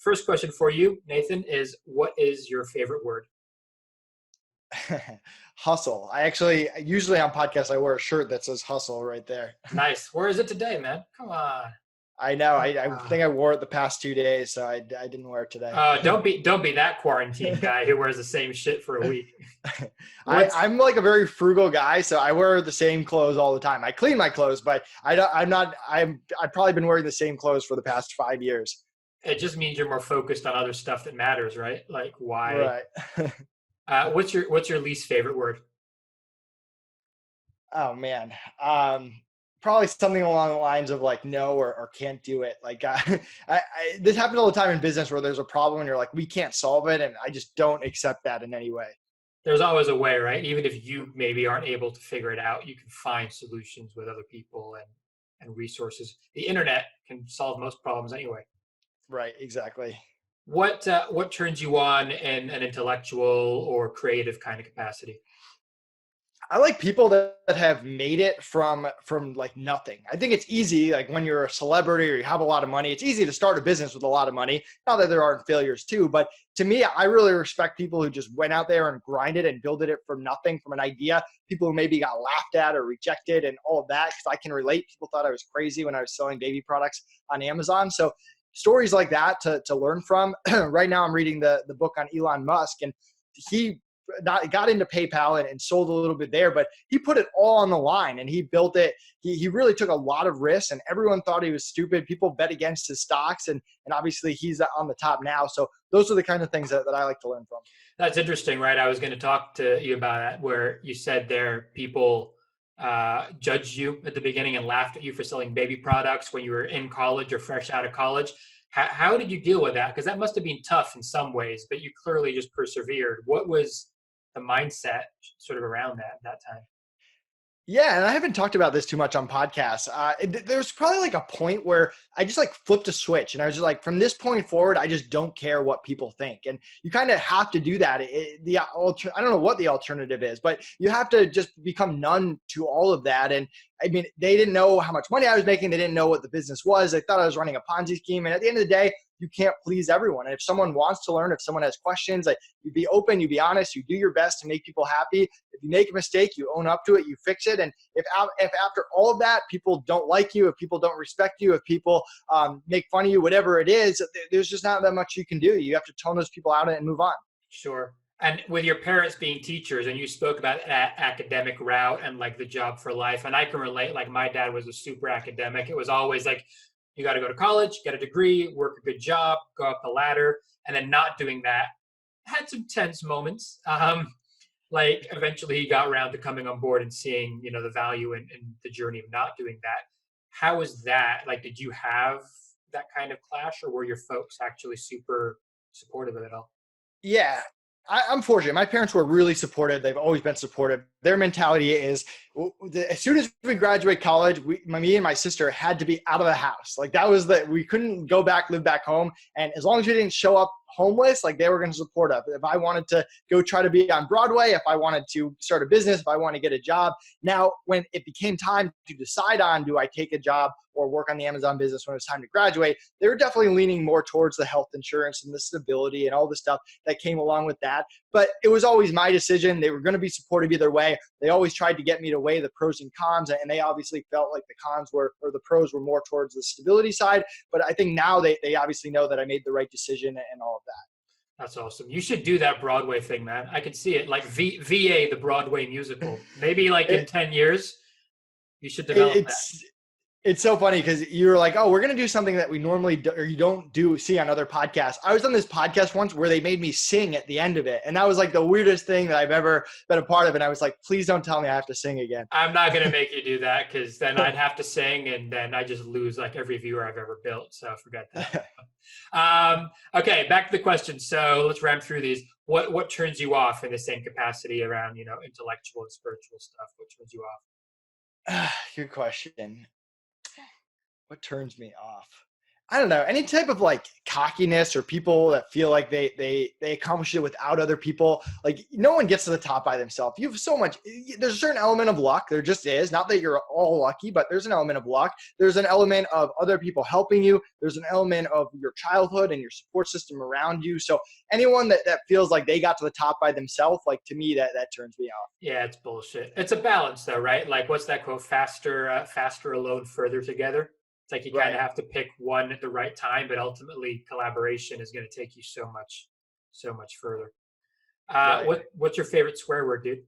First question for you, Nathan, is what is your favorite word? Hustle. I actually, usually on podcasts, I wear a shirt that says hustle right there. Nice. Where is it today, man? Come on. I know. Come I on. think I wore it the past 2 days, so I didn't wear it today. Don't be that quarantine guy who wears the same shit for a week. What's I'm like a very frugal guy, so I wear the same clothes all the time. I clean my clothes, but I've probably been wearing the same clothes for the past 5 years. It just means you're more focused on other stuff that matters, right? Like why? Right. What's your least favorite word? Oh man. Probably something along the lines of like no or can't do it. Like this happens all the time in business where there's a problem and you're like, we can't solve it, and I just don't accept that in any way. There's always a way, right? Even if you maybe aren't able to figure it out, you can find solutions with other people and resources. The internet can solve most problems anyway. Right. Exactly. What turns you on in an intellectual or creative kind of capacity? I like people that have made it from like nothing. I think it's easy, like when you're a celebrity or you have a lot of money, it's easy to start a business with a lot of money. Not that there aren't failures too, but to me, I really respect people who just went out there and grinded and built it from nothing, from an idea. People who maybe got laughed at or rejected and all of that, because I can relate. People thought I was crazy when I was selling baby products on Amazon. So stories like that to learn from. Right now, I'm reading the book on Elon Musk, and he got into PayPal and sold a little bit there, but he put it all on the line and he built it. He really took a lot of risks, and everyone thought he was stupid. People bet against his stocks, and obviously he's on the top now. So those are the kind of things that I like to learn from. That's interesting, right? I was going to talk to you about that, where you said there people judged you at the beginning and laughed at you for selling baby products when you were in college or fresh out of college. How did you deal with that? Because that must have been tough in some ways, but you clearly just persevered. What was the mindset sort of around that time? Yeah, and I haven't talked about this too much on podcasts. There's probably like a point where I just like flipped a switch, and I was just like, from this point forward, I just don't care what people think. And you kind of have to do that. I don't know what the alternative is, but you have to just become numb to all of that. And I mean, they didn't know how much money I was making. They didn't know what the business was. They thought I was running a Ponzi scheme. And at the end of the day, you can't please everyone. And if someone wants to learn, if someone has questions, like you be open, you be honest, you do your best to make people happy. If you make a mistake, you own up to it, you fix it. And if after all of that, people don't like you, if people don't respect you, if people make fun of you, whatever it is, there's just not that much you can do. You have to tone those people out and move on. Sure. And with your parents being teachers, and you spoke about that academic route and like the job for life, and I can relate. Like my dad was a super academic. It was always like, you got to go to college, get a degree, work a good job, go up the ladder, and then not doing that. Had some tense moments. Like eventually he got around to coming on board and seeing, the value in the journey of not doing that. How was that? Like, did you have that kind of clash, or were your folks actually super supportive of it all? Yeah, I'm fortunate. My parents were really supportive. They've always been supportive. Their mentality is as soon as we graduate college, me and my sister had to be out of the house. Like that was we couldn't go back, live back home. And as long as we didn't show up homeless, like they were going to support us. If I wanted to go try to be on Broadway, if I wanted to start a business, if I want to get a job. Now, when it became time to decide on, do I take a job or work on the Amazon business when it was time to graduate, they were definitely leaning more towards the health insurance and the stability and all the stuff that came along with that. But it was always my decision. They were going to be supportive either way. They always tried to get me to weigh the pros and cons, and they obviously felt like the pros were more towards the stability side. But I think now they obviously know that I made the right decision and all of that. That's awesome. You should do that Broadway thing, man. I can see it, like VA, the Broadway musical. Maybe like in 10 years, you should develop that. It's so funny because you're like, oh, we're going to do something that we normally do, or you don't see on other podcasts. I was on this podcast once where they made me sing at the end of it. And that was like the weirdest thing that I've ever been a part of. And I was like, please don't tell me I have to sing again. I'm not going to make you do that, because then I'd have to sing and then I just lose like every viewer I've ever built. So forget that. Okay, back to the question. So let's ramp through these. What turns you off in the same capacity around, intellectual and spiritual stuff? What turns you off? Good question. What turns me off? I don't know, any type of like cockiness or people that feel like they accomplish it without other people. Like no one gets to the top by themselves. You have so much, there's a certain element of luck. There just is. Not that you're all lucky, but there's an element of luck. There's an element of other people helping you. There's an element of your childhood and your support system around you. So anyone that feels like they got to the top by themselves, like to me, that turns me off. Yeah, it's bullshit. It's a balance though, right? Like what's that quote? Faster alone, further together. It's like you kind of have to pick one at the right time, but ultimately collaboration is going to take you so much further. What's your favorite swear word, dude?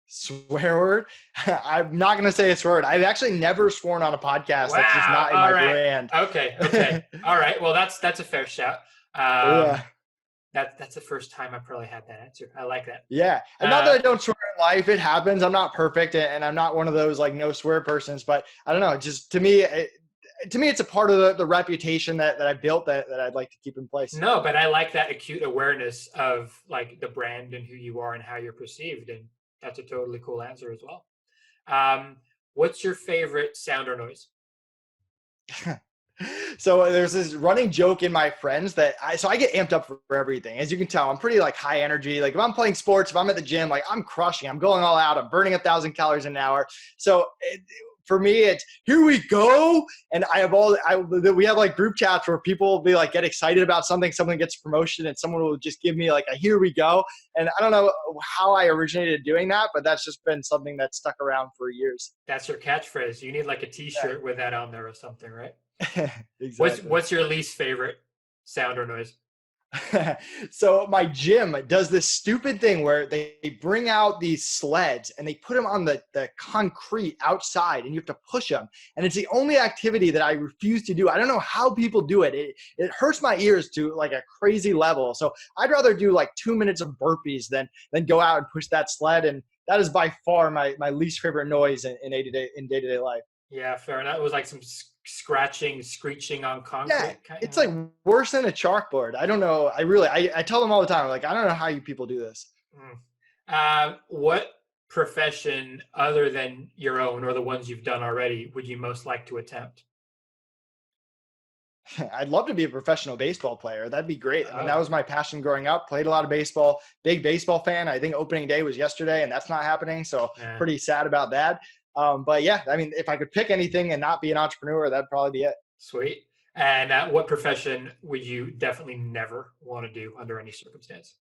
Swear word? I'm not going to say a swear word. I've actually never sworn on a podcast. Wow. That's just not in my brand. Okay. All right. Well, that's a fair shout. Yeah. That's the first time I probably had that answer. I like that. Yeah. And not that I don't swear in life. It happens. I'm not perfect and I'm not one of those like no swear persons, but I don't know. Just to me, it's a part of the reputation that I built that I'd like to keep in place. No, but I like that acute awareness of like the brand and who you are and how you're perceived. And that's a totally cool answer as well. What's your favorite sound or noise? So there's this running joke in my friends that I get amped up for everything. As you can tell, I'm pretty like high energy. Like if I'm playing sports, if I'm at the gym, like I'm crushing, I'm going all out, I'm burning 1,000 calories an hour. So for me, it's here we go. And we have like group chats where people will be like, get excited about something, someone gets promotion and someone will just give me like a, here we go. And I don't know how I originated doing that, but that's just been something that's stuck around for years. That's your catchphrase. You need like a t-shirt with that on there or something, right? Exactly. What's your least favorite sound or noise? So my gym does this stupid thing where they bring out these sleds and they put them on the concrete outside and you have to push them. And it's the only activity that I refuse to do. I don't know how people do it. It hurts my ears to like a crazy level. So I'd rather do like 2 minutes of burpees than go out and push that sled. And that is by far my least favorite noise in day-to-day life. Yeah, fair enough. It was like some scratching, screeching on concrete. Yeah, it's like worse than a chalkboard. I don't know. I tell them all the time, like, I don't know how you people do this. What profession other than your own or the ones you've done already would you most like to attempt? I'd love to be a professional baseball player. That'd be great. I mean, that was my passion growing up. Played a lot of baseball. Big baseball fan. I think opening day was yesterday, and that's not happening. So pretty sad about that. But yeah, I mean, if I could pick anything and not be an entrepreneur, that'd probably be it. Sweet. And what profession would you definitely never want to do under any circumstance?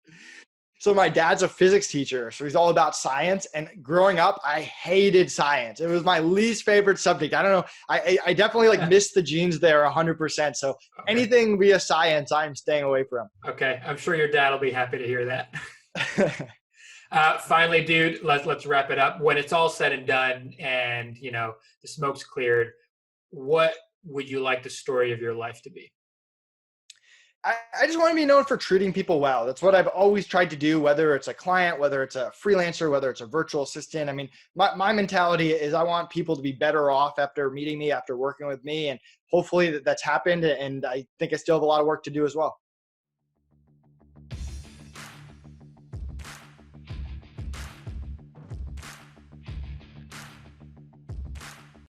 So my dad's a physics teacher, so he's all about science. And growing up, I hated science. It was my least favorite subject. I don't know. I definitely like missed the genes there 100%. So anything via science, I'm staying away from. Okay. I'm sure your dad will be happy to hear that. Finally, dude, let's wrap it up. When it's all said and done and, you know, the smoke's cleared, what would you like the story of your life to be? I just want to be known for treating people well. That's what I've always tried to do, whether it's a client, whether it's a freelancer, whether it's a virtual assistant. I mean, my mentality is I want people to be better off after meeting me, after working with me. And hopefully that's happened. And I think I still have a lot of work to do as well.